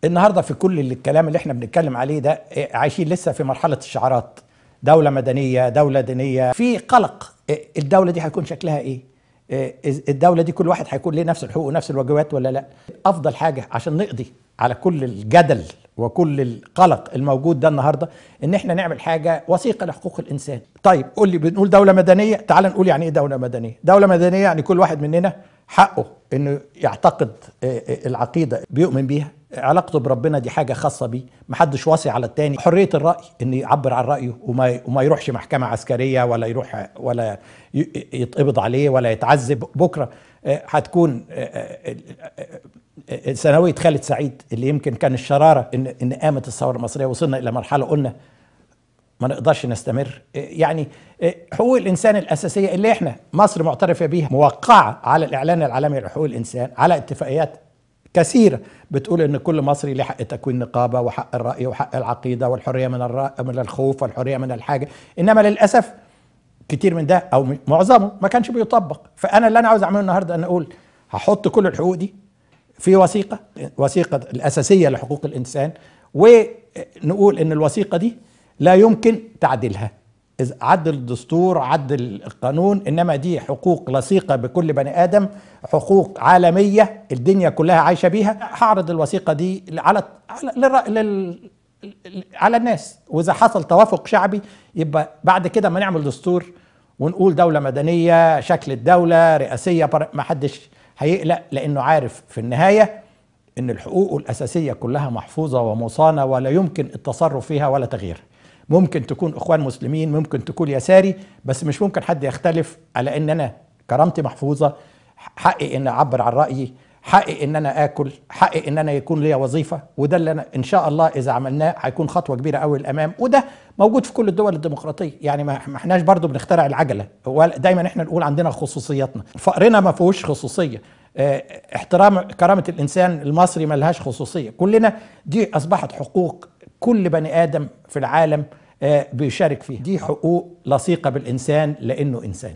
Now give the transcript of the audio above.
النهارده في كل الكلام اللي احنا بنتكلم عليه ده عايشين لسه في مرحله الشعارات. دوله مدنيه، دوله دينيه، في قلق. الدوله دي هيكون شكلها ايه؟ الدوله دي كل واحد هيكون ليه نفس الحقوق ونفس الواجبات ولا لا؟ افضل حاجه عشان نقضي على كل الجدل وكل القلق الموجود ده النهارده ان احنا نعمل حاجه وثيقه لحقوق الانسان. طيب قول لي، بنقول دوله مدنيه، تعال نقول يعني ايه دوله مدنيه. دوله مدنيه يعني كل واحد مننا حقه انه يعتقد العقيده بيؤمن بيها، علاقته بربنا دي حاجه خاصه بيه، محدش واصي على التاني. حريه الراي انه يعبر عن رايه وما يروحش محكمه عسكريه ولا يروح ولا يتقبض عليه ولا يتعذب. بكره هتكون ثانويه خالد سعيد اللي يمكن كان الشراره ان قامت الثوره المصريه، وصلنا الى مرحله قلنا ما نقدرش نستمر. يعني حقوق الانسان الاساسيه اللي احنا مصر معترفه بيها، موقعه على الاعلان العالمي لحقوق الانسان، على اتفاقيات كثيره بتقول ان كل مصري له حق تكوين نقابه وحق الراي وحق العقيده والحريه من الخوف والحريه من الحاجه. انما للاسف كتير من ده او معظمه ما كانش بيطبق. فانا اللي انا عاوز اعمله النهارده ان اقول هحط كل الحقوق دي في وثيقه الاساسيه لحقوق الانسان، ونقول ان الوثيقه دي لا يمكن تعديلها. إذا عدل الدستور، عدل القانون، انما دي حقوق لصيقه بكل بني ادم، حقوق عالميه الدنيا كلها عايشه بيها. هعرض الوثيقه دي على الناس، واذا حصل توافق شعبي يبقى بعد كده ما نعمل دستور ونقول دوله مدنيه، شكل الدوله رئاسيه، ما حدش هيقلق، لانه عارف في النهايه ان الحقوق الاساسيه كلها محفوظه ومصانه ولا يمكن التصرف فيها ولا تغييرها. ممكن تكون اخوان مسلمين، ممكن تكون يساري، بس مش ممكن حد يختلف على ان انا كرامتي محفوظه، حقي ان اعبر عن رايي، حقي ان انا اكل، حقي ان انا يكون ليا وظيفه. وده اللي انا ان شاء الله اذا عملناه هيكون خطوه كبيره قوي للامام، وده موجود في كل الدول الديمقراطيه. يعني ما احناش برضو بنخترع العجله، دايما احنا نقول عندنا خصوصياتنا. فقرنا ما فيهوش خصوصيه، احترام كرامه الانسان المصري ما لهاش خصوصيه. كلنا دي اصبحت حقوق كل بني ادم في العالم بيشارك فيها. دي حقوق لصيقه بالانسان لانه انسان.